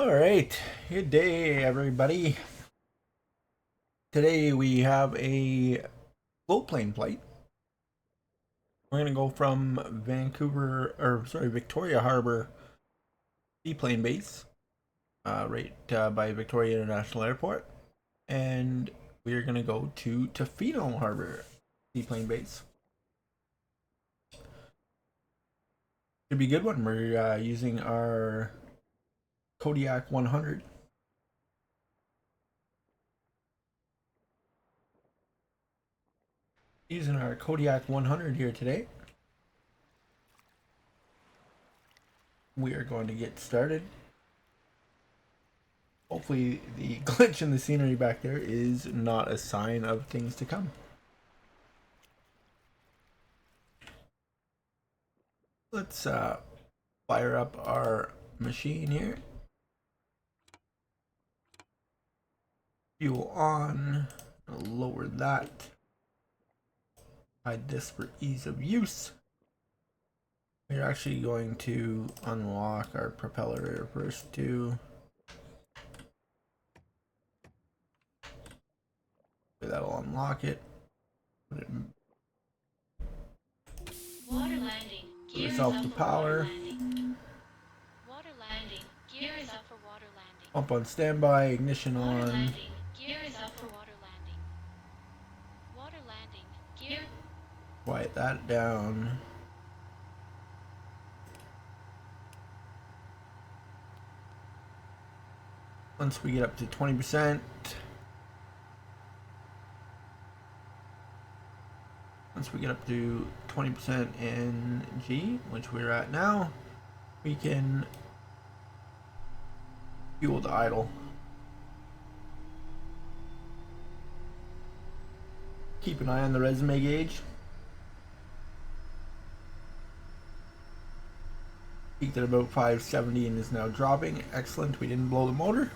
All right, good day, everybody. Today we have a floatplane flight. We're gonna go from Victoria Harbour seaplane base, right by Victoria International Airport, and we're gonna go to Tofino Harbour seaplane base. Should be a good one. We're using our Kodiak 100. Using our Kodiak 100 here today. We are going to get started. Hopefully the glitch in the scenery back there is not a sign of things to come. Let's fire up our machine here. Fuel on. I'll lower that. Hide this for ease of use. We're actually going to unlock our propeller here first too. That'll unlock it. Put it in. Water landing. Gear is off to power. Water landing. Gear is up for water landing. Pump on standby. Ignition Water on. landing. Gear is up for water landing. Water landing. Gear. Quiet that down. Once we get up to 20%, once we get up to 20% in G, which we're at now, we can fuel to idle. Keep an eye on the resume gauge. Peaked at about 570 and is now dropping. Excellent, we didn't blow the motor.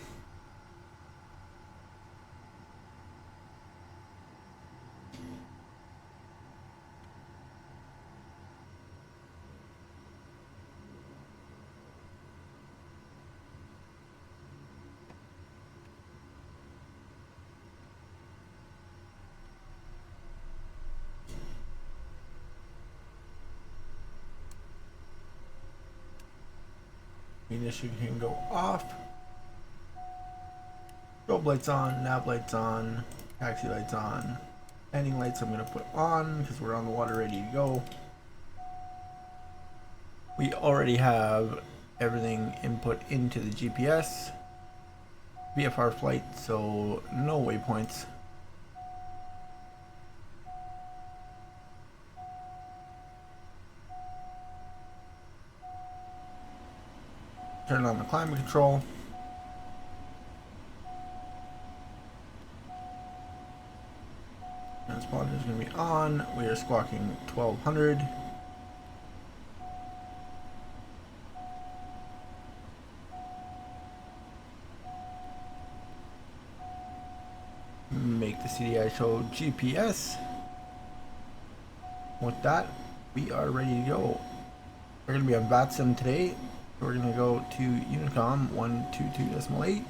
Ignition can go off. Strobe lights on, nav lights on, taxi lights on. Landing lights I'm going to put on because we're on the water ready to go. We already have everything input into the GPS. VFR flight, so no waypoints. Turn on the climate control. Transponder is going to be on. We are squawking 1200. Make the CDI show GPS. With that, we are ready to go. We're going to be on Vatsim today. We're going to go to Unicom 122.8.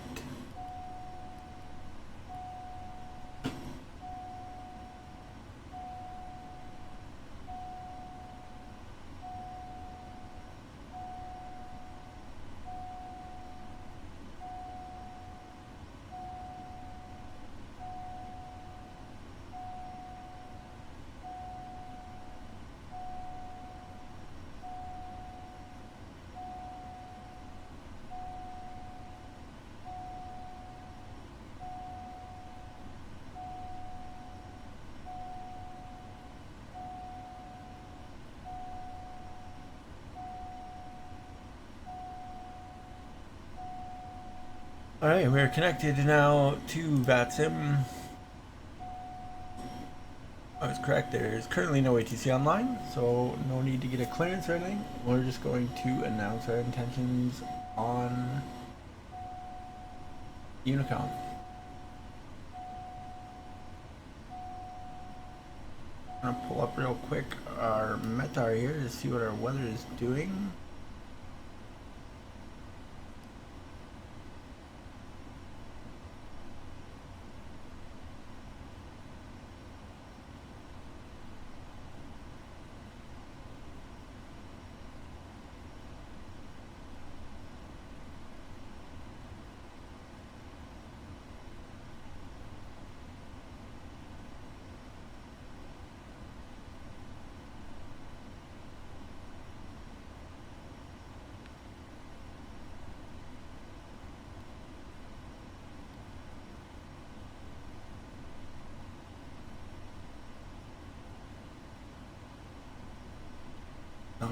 Alright, we're connected now to Vatsim. I was correct, there is currently no ATC online, so no need to get a clearance or anything. We're just going to announce our intentions on Unicom. I'm gonna pull up real quick our METAR here to see what our weather is doing.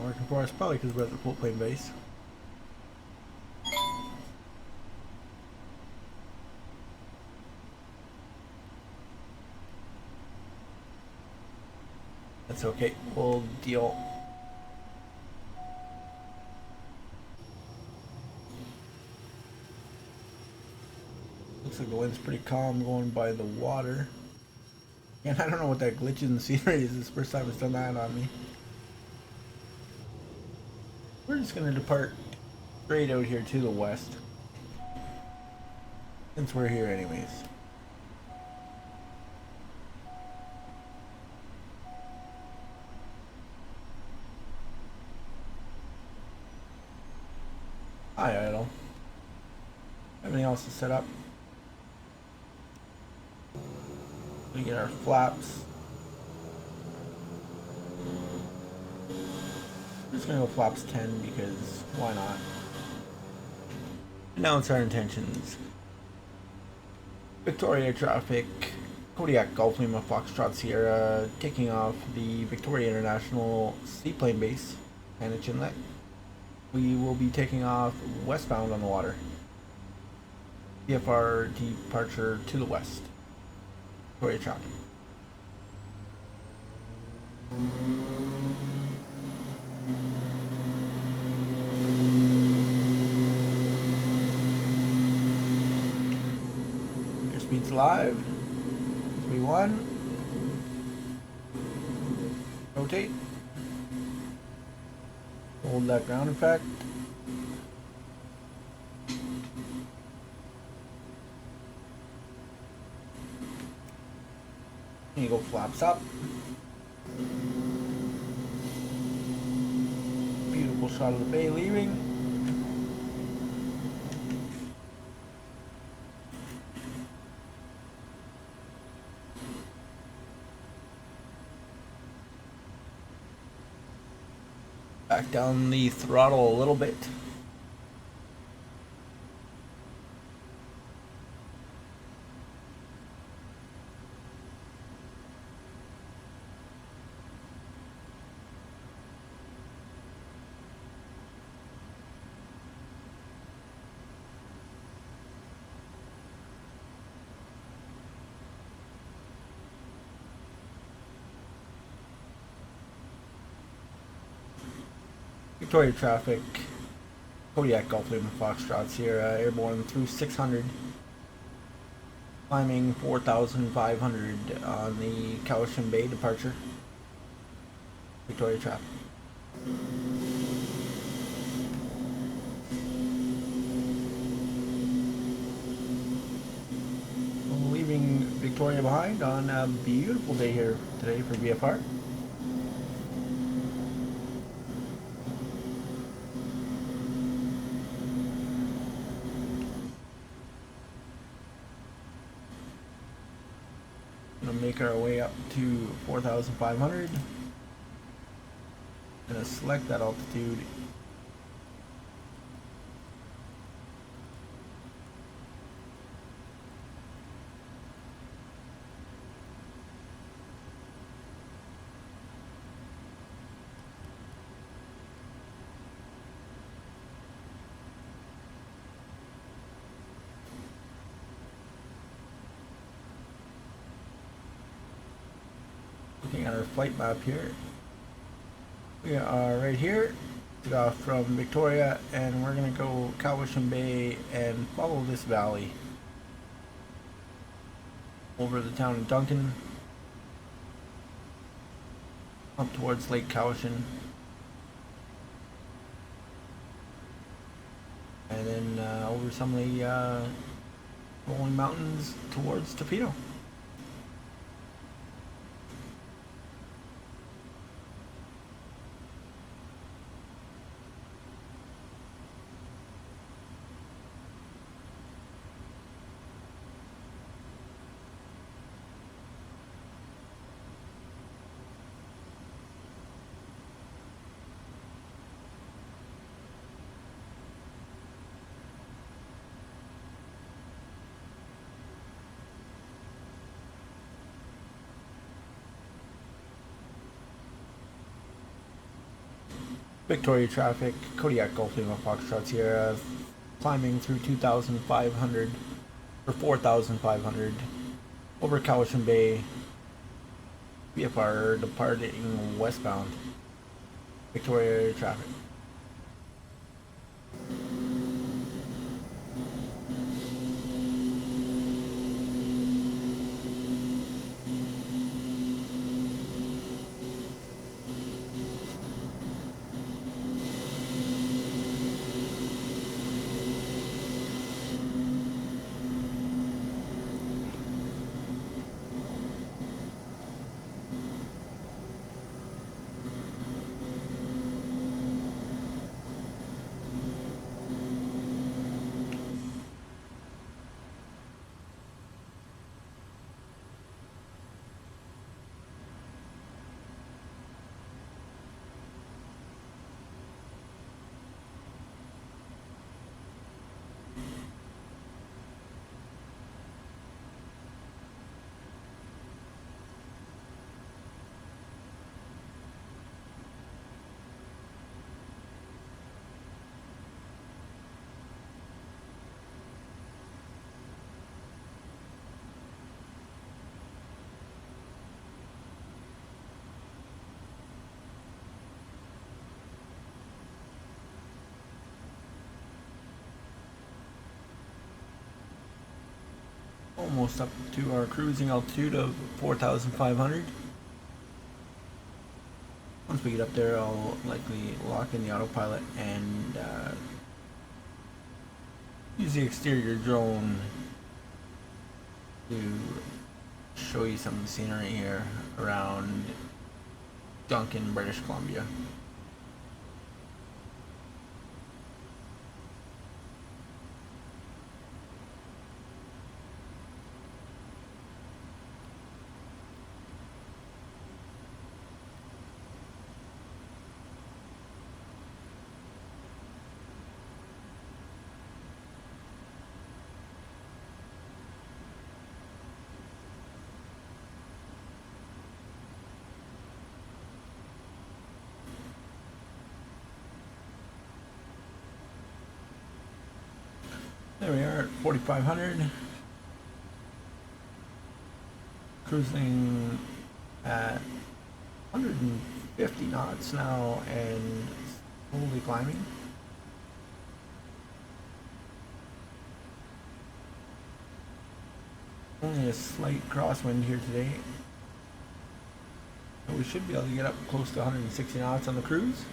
working for us, probably because we're at the floatplane base. That's okay, we'll deal. Looks like the wind's pretty calm going by the water. And I don't know what that glitch in the scenery is. It's the first time it's done that on me. We're just gonna depart straight out here to the west. Since we're here anyways. Hi, idle. Everything else is set up. We get our flaps. I'm just gonna go flaps 10 because why not? Announce our intentions. Victoria traffic, Kodiak Golf Lima Foxtrot Sierra, taking off the Victoria International Seaplane Base, Saanich Inlet. We will be taking off westbound on the water. VFR departure to the west. Victoria traffic. Airspeed's live. 3-1. Rotate. Hold that ground effect. And you go flaps up. Beautiful shot of the bay leaving. Back down the throttle a little bit. Victoria traffic, Kodiak Golf Lima Foxtrot Sierra, airborne through 600, climbing 4,500 on the Cowichan Bay departure. Victoria traffic. Leaving Victoria behind on a beautiful day here today for VFR. Make our way up to 4,500. Gonna select that altitude. Looking at our flight map here, we are right here. We got from Victoria, and we're gonna go Cowichan Bay and follow this valley over the town of Duncan, up towards Lake Cowichan, and then over some of the rolling mountains towards Tofino. Victoria traffic, Kodiak Golf Lima Foxtrot Sierra, climbing through 2,500 or 4,500 over Cowichan Bay. VFR departing westbound. Victoria traffic. Almost up to our cruising altitude of 4,500. Once we get up there, I'll likely lock in the autopilot and use the exterior drone to show you some of the scenery here around Duncan, British Columbia. There we are at 4,500. Cruising at 150 knots now and slowly climbing. Only a slight crosswind here today. So we should be able to get up close to 160 knots on the cruise.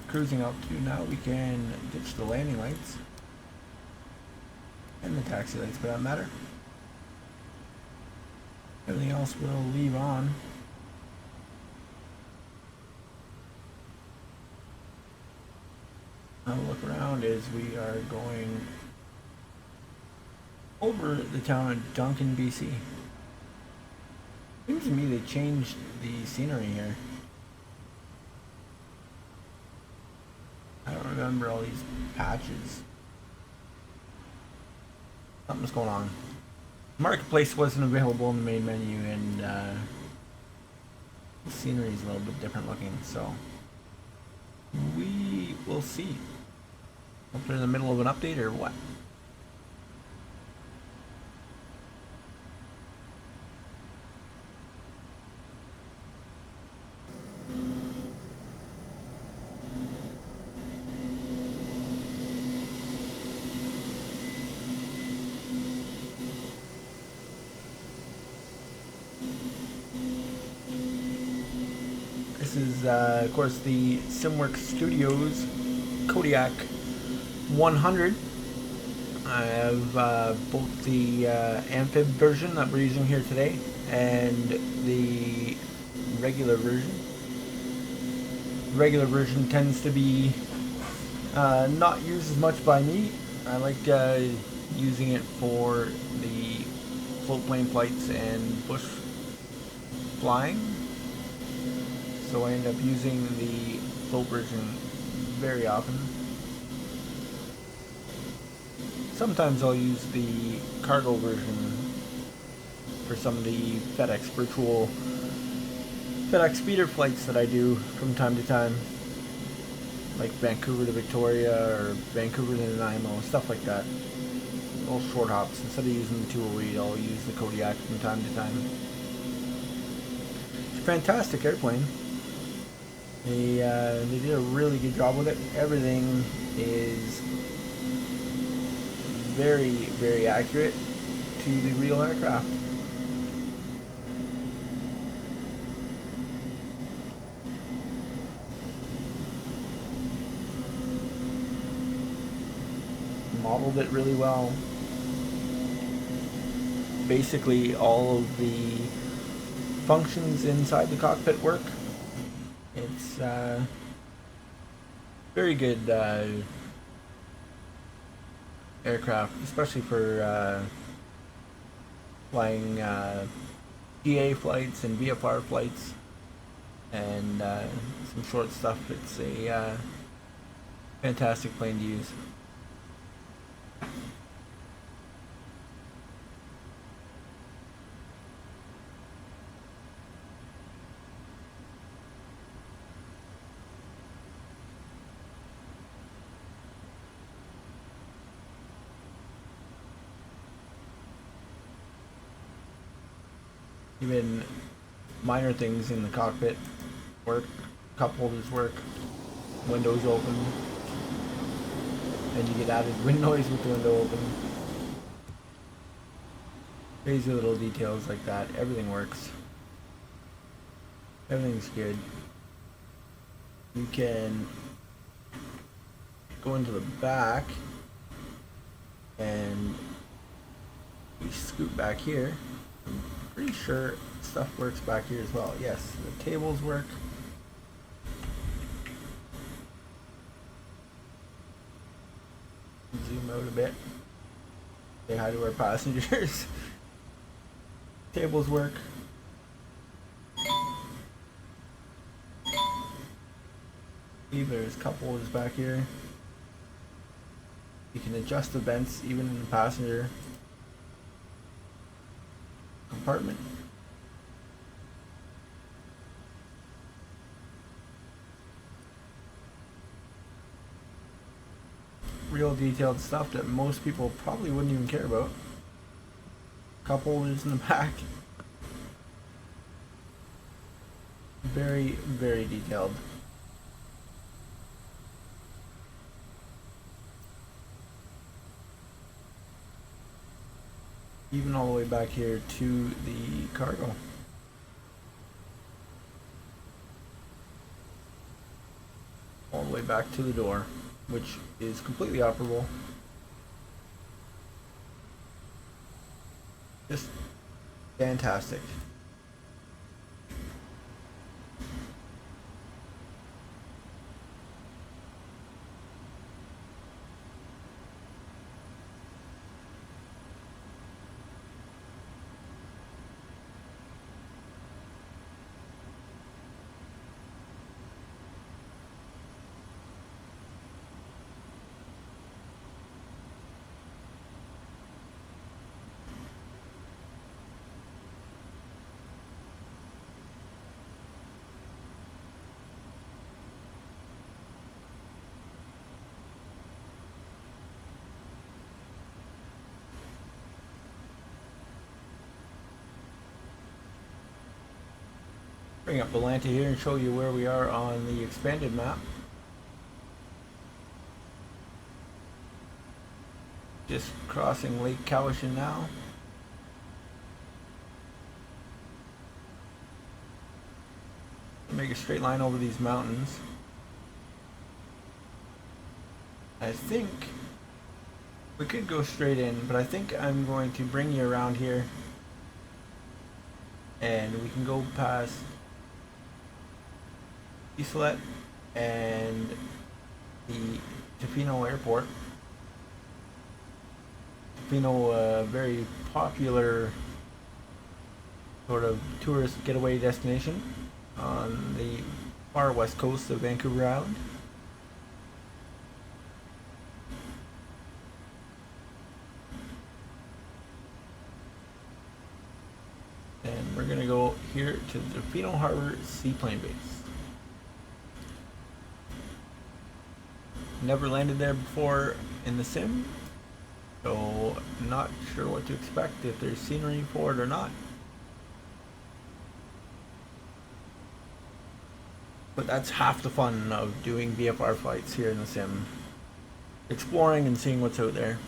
Cruising altitude now, we can ditch the landing lights and the taxi lights for that matter. Everything else will leave on. Now look around as we are going over the town of Duncan, BC. Seems to me they changed the scenery here. I don't remember all these patches. Something's going on. Marketplace wasn't available in the main menu, and the scenery is a little bit different looking, so we will see. Hope they're in the middle of an update or what. This is, of course, the Simworks Studios Kodiak 100. I have both the amphib version that we're using here today and the regular version. The regular version tends to be not used as much by me. I like using it for the floatplane flights and bush flying. So I end up using the float version very often. Sometimes I'll use the cargo version for some of the FedEx speeder flights that I do from time to time, like Vancouver to Victoria or Vancouver to Nanaimo, stuff like that. Little short hops. Instead of using the 208, I'll use the Kodiak from time to time. It's a fantastic airplane. They did a really good job with it. Everything is very, very accurate to the real aircraft. Modeled it really well. Basically, all of the functions inside the cockpit work. It's very good aircraft, especially for flying GA flights and VFR flights and some short stuff. It's a fantastic plane to use. Even minor things in the cockpit work, cup holders work, windows open, and you get added wind noise with the window open. Crazy little details like that. Everything works. Everything's good. You can go into the back and we scoot back here. I'm pretty sure stuff works back here as well. Yes, the tables work. Zoom out a bit. Say hi to our passengers. Tables work. There's cup holders back here. You can adjust the vents even in the passenger compartment. Real detailed stuff that most people probably wouldn't even care about. Cup holders in the back. Very, very detailed. Even all the way back here to the cargo. All the way back to the door, which is completely operable. Just fantastic. Bring up the Lanta here and show you where we are on the expanded map. Just crossing Lake Cowichan now. Make a straight line over these mountains. I think we could go straight in, but I think I'm going to bring you around here and we can go past Islett and the Tofino Airport. Tofino, very popular sort of tourist getaway destination on the far west coast of Vancouver Island. we're gonna go here to the Tofino Harbour seaplane base. Never landed there before in the sim, so not sure what to expect, if there's scenery for it or not. But that's half the fun of doing VFR flights here in the sim. Exploring and seeing what's out there.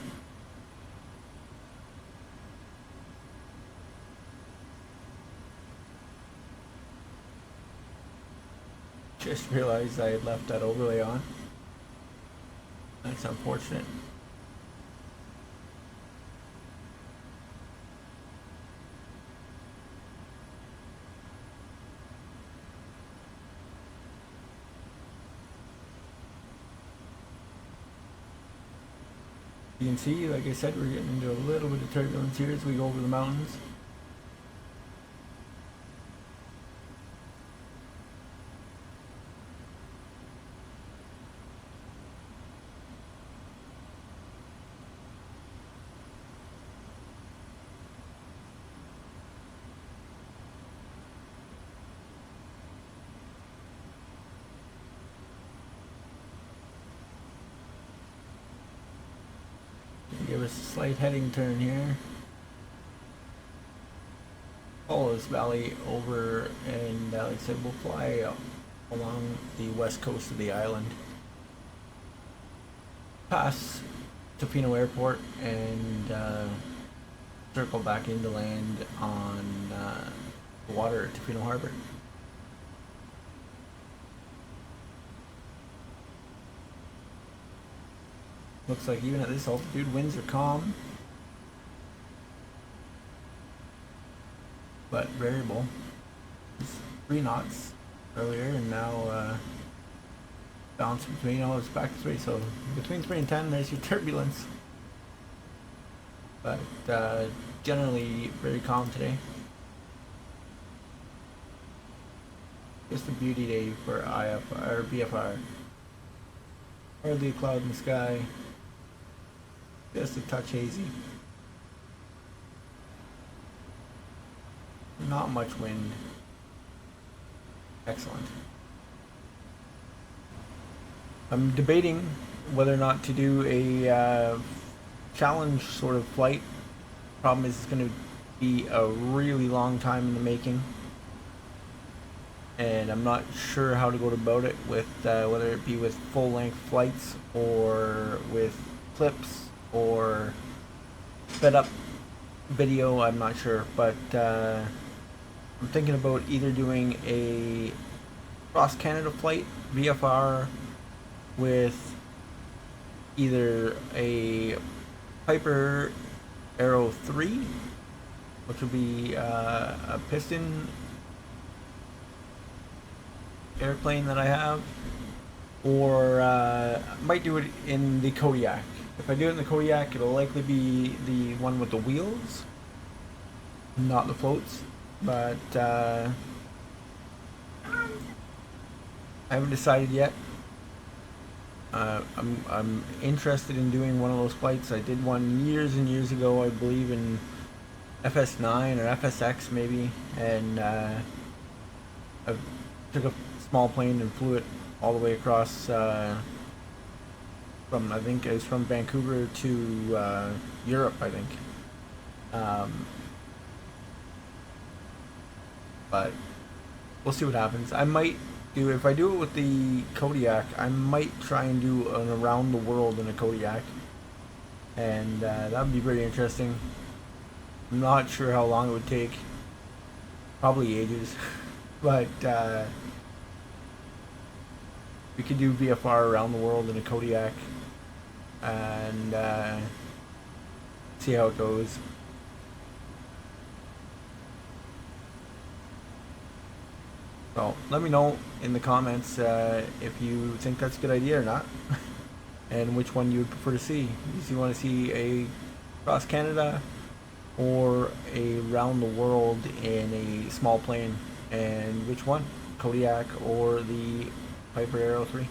Just realized I had left that overlay on. That's unfortunate. You can see, like I said, we're getting into a little bit of turbulence here as we go over the mountains. Give us a slight heading turn here. Follow this valley over, and like I said, we'll fly along the west coast of the island. Pass Tofino Airport and circle back into land on the water at Tofino Harbour. Looks like even at this altitude, winds are calm, but variable. It's 3 knots earlier, and now balance between, it's back to 3, so between 3 and 10 there's your turbulence. But generally very calm today. Just a beauty day for IFR or VFR. Hardly a cloud in the sky. Just a touch hazy. Not much wind. Excellent. I'm debating whether or not to do a challenge sort of flight. Problem is, it's going to be a really long time in the making, and I'm not sure how to go about it, with whether it be with full-length flights or with clips or sped up video. I'm not sure, but I'm thinking about either doing a cross Canada flight VFR with either a Piper Aero 3, which will be a piston airplane that I have, or might do it in the Kodiak. If I do it in the Kodiak, it'll likely be the one with the wheels, not the floats. But I haven't decided yet. I'm interested in doing one of those flights. I did one years and years ago, I believe in FS9 or FSX maybe, and I took a small plane and flew it all the way across from, I think it was from Vancouver to Europe, I think. But we'll see what happens. I might do, if I do it with the Kodiak, I might try and do an around the world in a Kodiak, and that would be pretty interesting. I'm not sure how long it would take, probably ages, but we could do VFR around the world in a Kodiak and see how it goes. So let me know in the comments if you think that's a good idea or not, and which one you would prefer to see. If you want to see a cross Canada or a round the world in a small plane, and which one, Kodiak or the Piper Aero 3.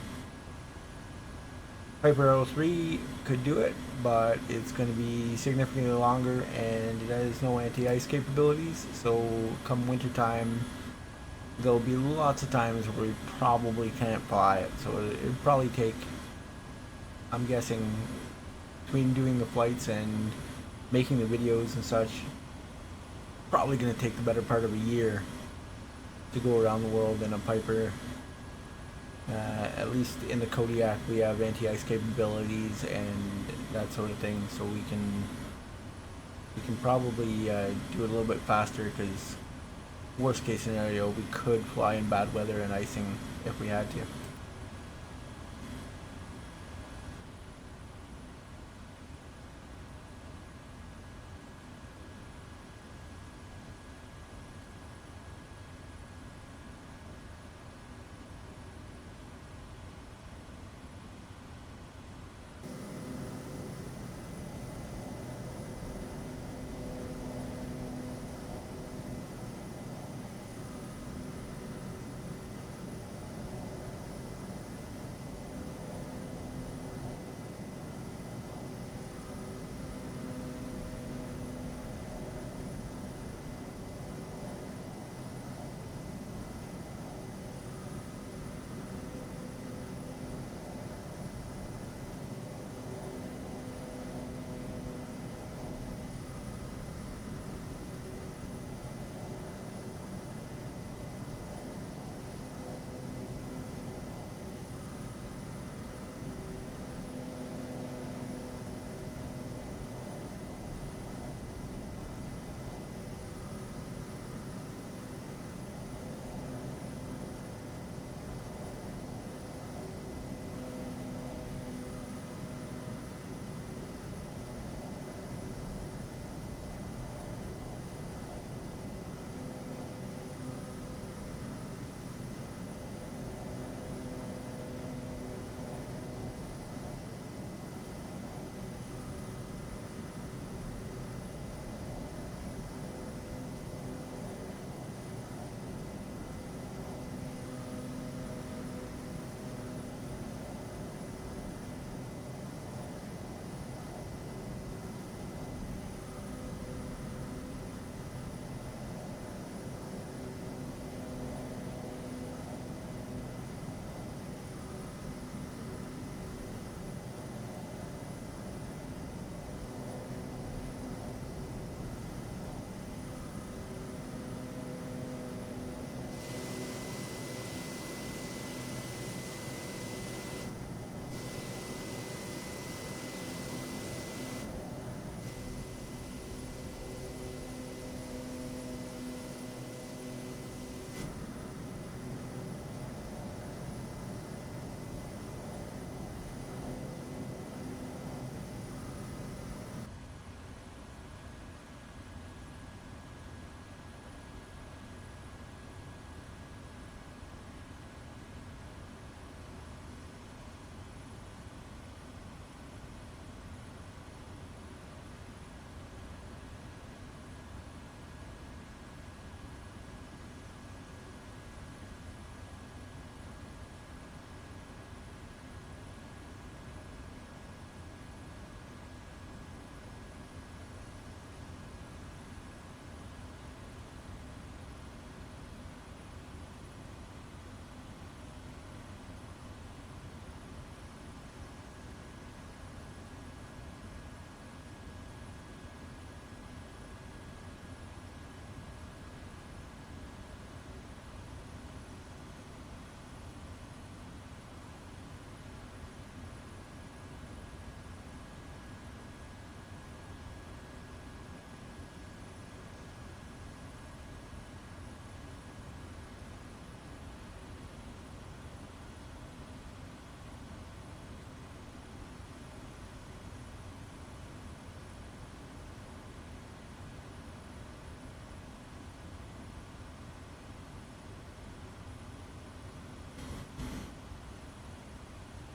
Piper L3 could do it, but it's going to be significantly longer and it has no anti-ice capabilities. So come winter time, there'll be lots of times where we probably can't fly it. So it'd probably take, I'm guessing, between doing the flights and making the videos and such, probably going to take the better part of a year to go around the world in a Piper. At least in the Kodiak, we have anti-ice capabilities and that sort of thing, so we can probably do it a little bit faster. Because worst case scenario, we could fly in bad weather and icing if we had to.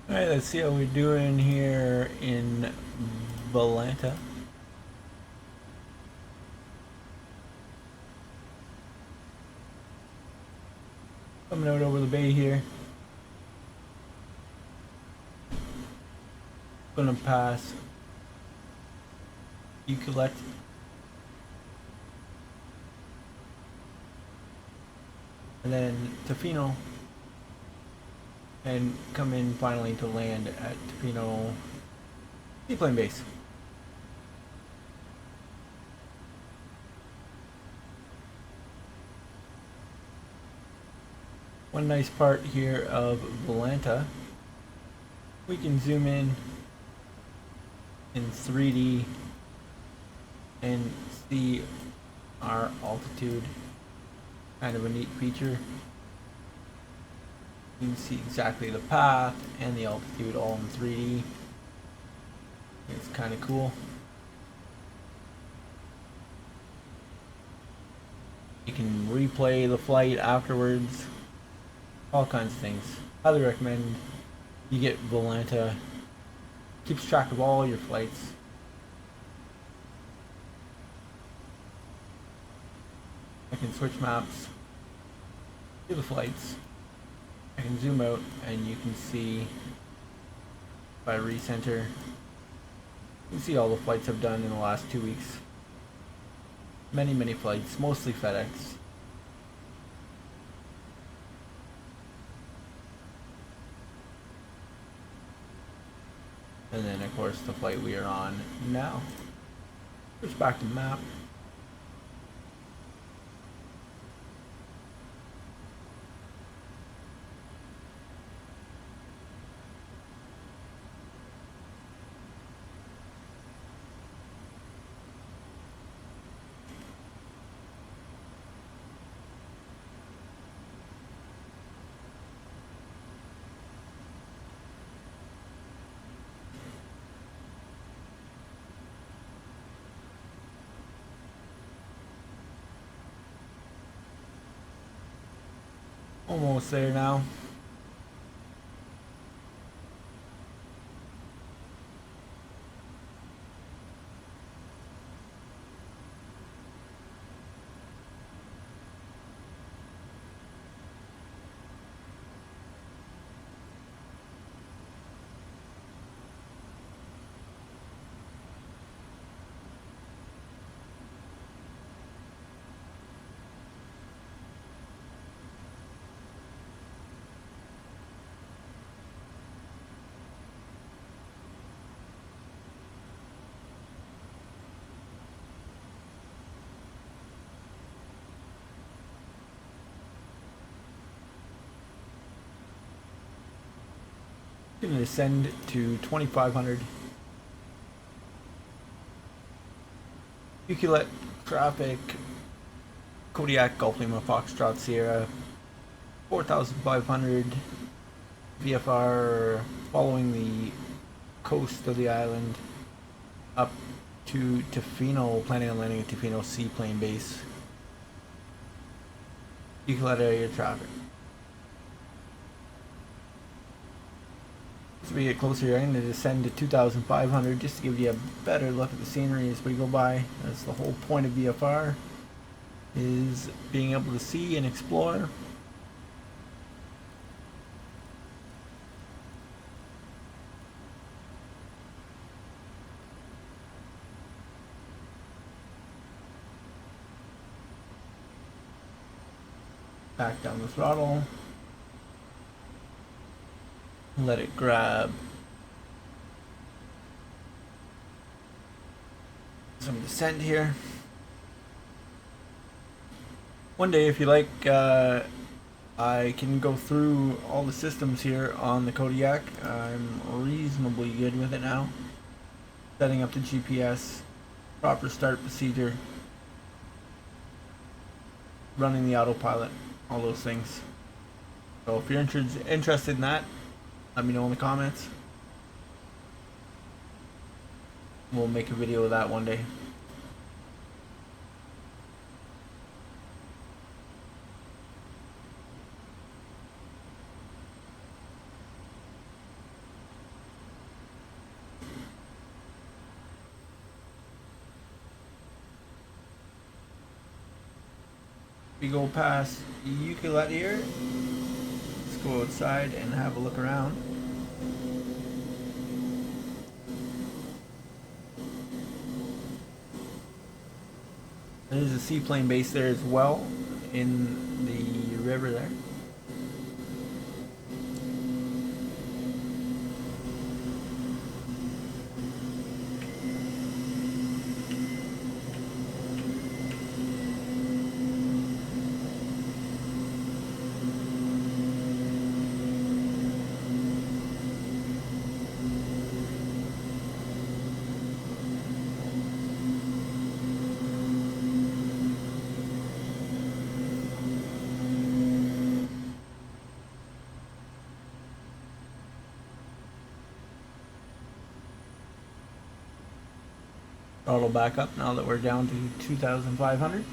Alright, let's see how we're doing here in Valanta. Coming out over the bay here. Gonna pass Ucluelet, and then Tofino, and come in finally to land at Tofino seaplane base. One nice part here of Volanta, we can zoom in 3D and see our altitude. Kind of a neat feature. You can see exactly the path and the altitude all in 3D. It's kind of cool. You can replay the flight afterwards. All kinds of things. Highly recommend you get Volanta. Keeps track of all your flights. I can switch maps to the flights. I can zoom out and you can see if I recenter. You can see all the flights I've done in the last 2 weeks. Many flights, mostly FedEx. And then of course the flight we are on now. Switch back to map. Almost there now. Going to descend to 2500. Ucluelet traffic, Kodiak, Golf Lima, Foxtrot, Sierra, 4500 VFR, following the coast of the island up to Tofino, planning on landing at Tofino seaplane base. Ucluelet area traffic. As we get closer here, I'm going to descend to 2,500 just to give you a better look at the scenery as we go by. That's the whole point of VFR, is being able to see and explore. Back down the throttle. Let it grab some descent here. One day, if you like, I can go through all the systems here on the Kodiak. I'm reasonably good with it now. Setting up the GPS, proper start procedure, running the autopilot, all those things. So if you're interested in that, let me know in the comments. We'll make a video of that one day. We go past Ucluelet here. Let's go outside and have a look around. There's a seaplane base there as well in the river there. Throttle back up now that we're down to 2,500.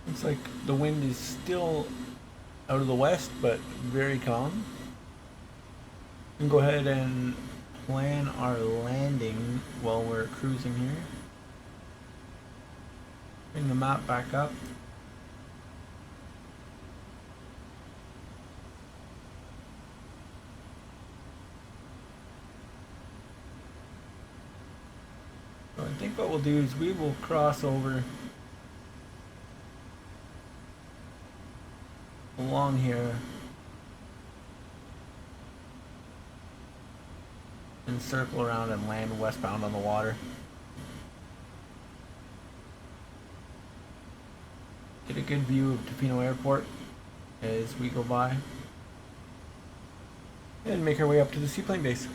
Looks like the wind is still out of the west, but very calm. We can go ahead and plan our landing while we're cruising here. Bring the map back up. So I think what we'll do is we will cross over along here and circle around and land westbound on the water. Get a good view of Tofino Airport as we go by and make our way up to the seaplane base.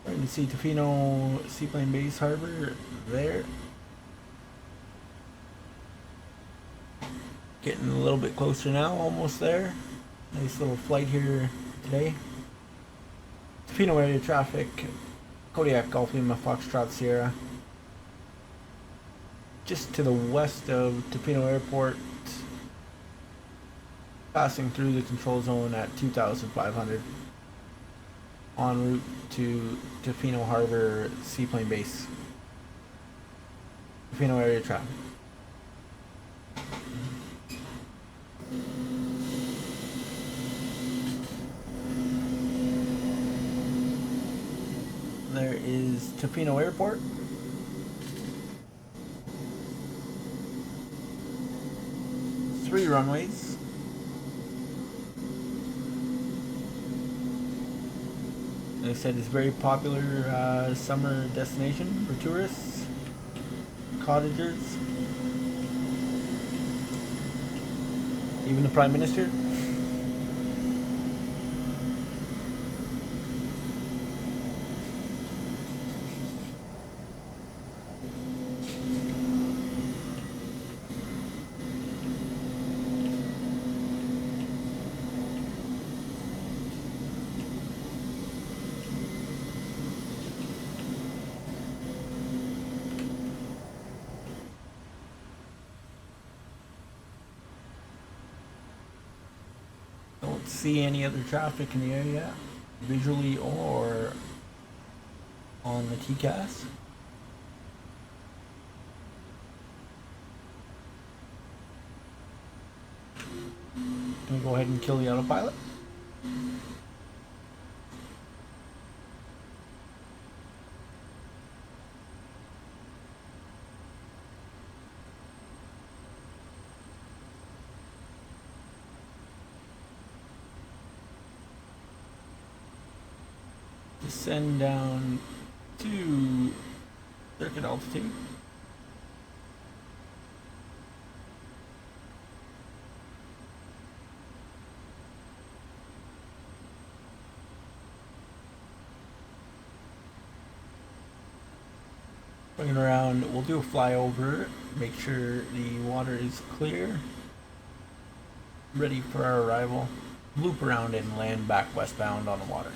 You can see Tofino Seaplane Base Harbor there. Getting a little bit closer now, almost there. Nice little flight here today. Tofino area traffic, Kodiak Golf Lima Foxtrot Sierra. Just to the west of Tofino Airport. Passing through the control zone at 2,500. En route to Tofino Harbour Seaplane Base. Tofino area traffic. There is Tofino Airport. Three runways. Like I said, it's a very popular summer destination for tourists, cottagers. Even the Prime Minister? Don't see any other traffic in the area, visually or on the TCAS. Can we go ahead and kill the autopilot? Descend down to circuit altitude. Bring it around, we'll do a flyover, make sure the water is clear, ready for our arrival, loop around and land back westbound on the water.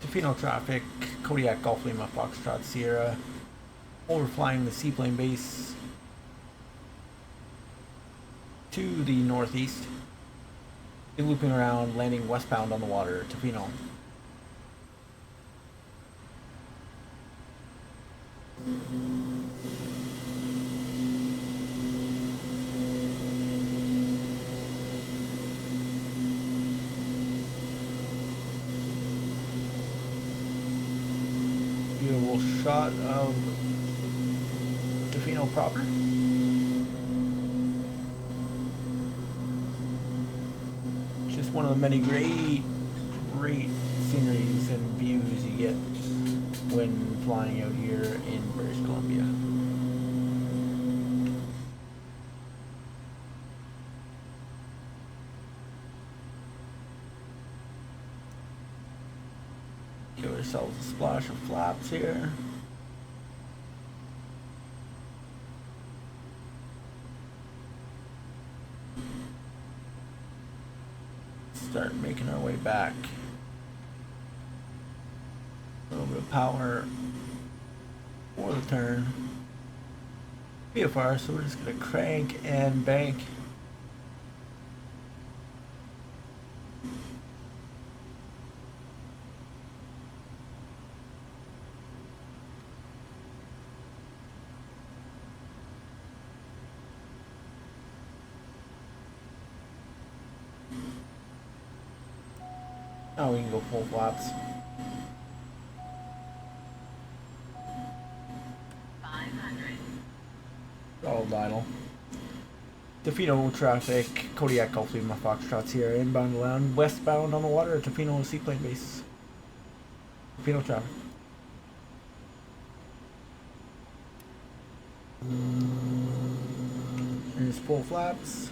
Tofino traffic, Kodiak Golf Lima Foxtrot Sierra, overflying the seaplane base to the northeast, looping around, landing westbound on the water, Tofino. Beautiful shot of Tofino proper. Just one of the many great sceneries and views you get when flying out here in British Columbia. Give ourselves a splash of flaps here. Start making our way back. A little bit of power for the turn. VFR, so we're just gonna crank and bank. Now we can go full flaps. 500. All idle. Tofino traffic, Kodiak Golf Lima Foxtrot Sierra, inbound around, westbound on the water, Tofino seaplane base. Tofino traffic. Here's full flaps.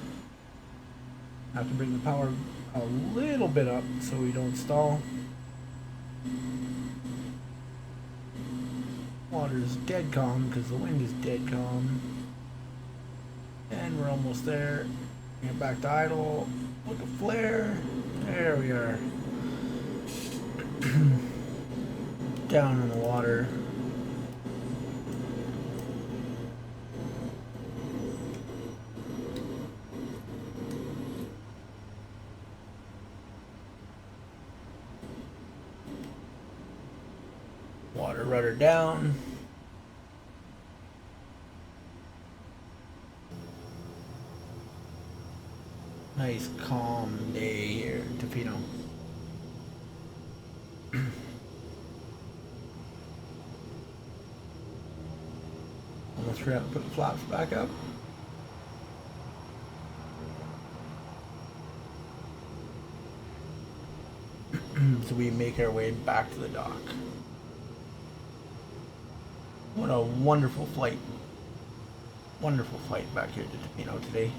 Have to bring the power a little bit up so we don't stall. Water's dead calm because the wind is dead calm. And we're almost there. Get back to idle. Look at flare. There we are. Down in the water. Water rudder down. Nice calm day here in Tofino. Almost forgot to put the flaps back up. So we make our way back to the dock. What a wonderful flight. wonderful flight back here to Tofino today.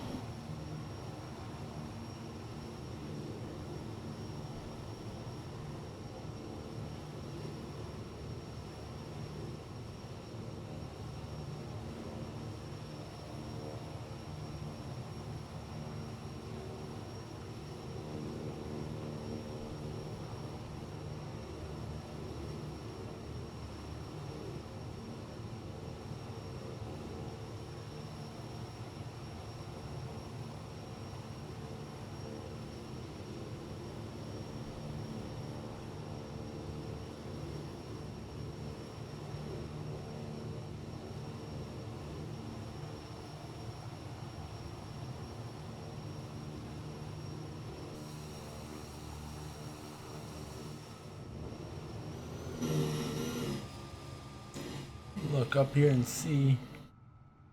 Look up here and see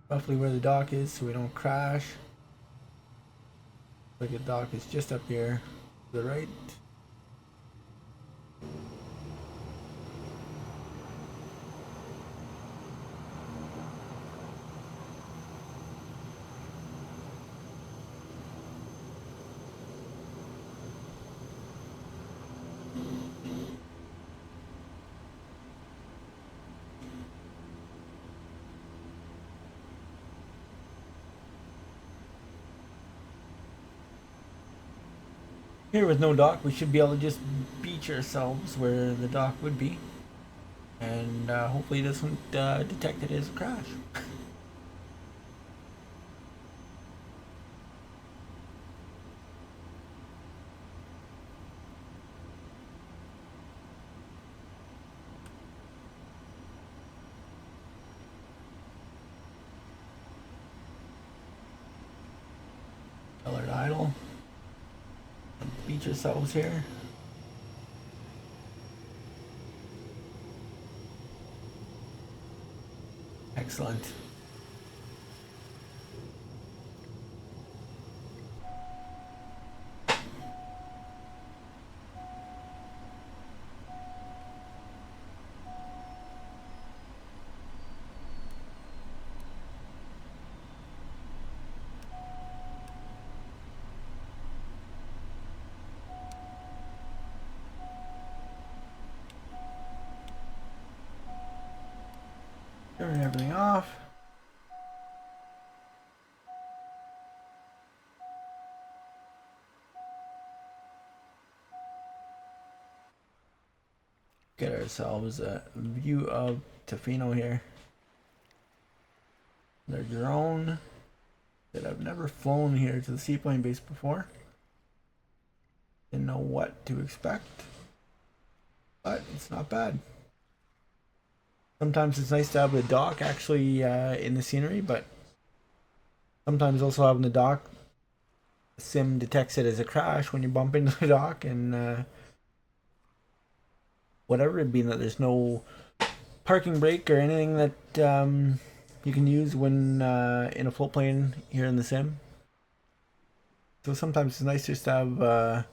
roughly where the dock is so we don't crash. Look at dock is just up here to the right. Here with no dock, we should be able to just beach ourselves where the dock would be. And hopefully it doesn't detect it as a crash. Colored idle. Beach ourselves here. Excellent. Turn everything off. Get ourselves a view of Tofino here. Their drone that I've never flown here to the seaplane base before. Didn't know what to expect, but it's not bad. Sometimes it's nice to have the dock actually in the scenery, but sometimes also having the dock, the sim detects it as a crash when you bump into the dock, and whatever, it being that there's no parking brake or anything that you can use when in a floatplane here in the sim. So sometimes it's nice just to have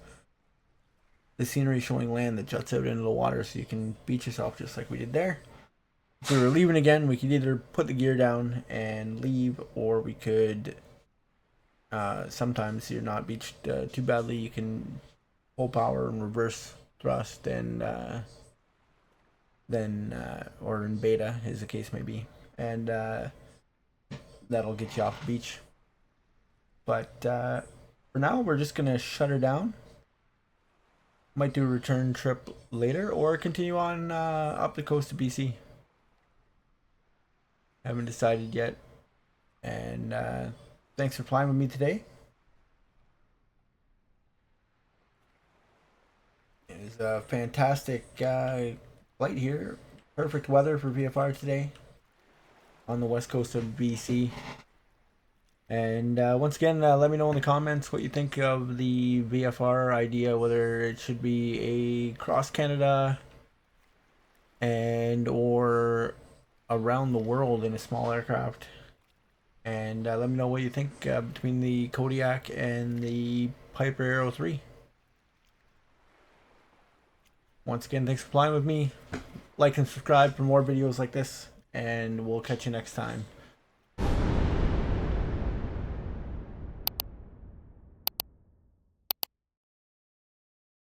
the scenery showing land that juts out into the water so you can beach yourself just like we did there. If we were leaving again, we could either put the gear down and leave, or we could sometimes you're not beached too badly, you can full power and reverse thrust, and then or in beta as the case may be, and that'll get you off the beach. But for now we're just gonna shut her down. Might do a return trip later or continue on up the coast of BC. Haven't decided yet. And thanks for flying with me today. It is a fantastic flight here. Perfect weather for VFR today on the west coast of BC. And once again, let me know in the comments what you think of the VFR idea, whether it should be a cross Canada and or around the world in a small aircraft. And let me know what you think between the Kodiak and the Piper Aero 3. Once again, thanks for flying with me. Like and subscribe for more videos like this, and we'll catch you next time.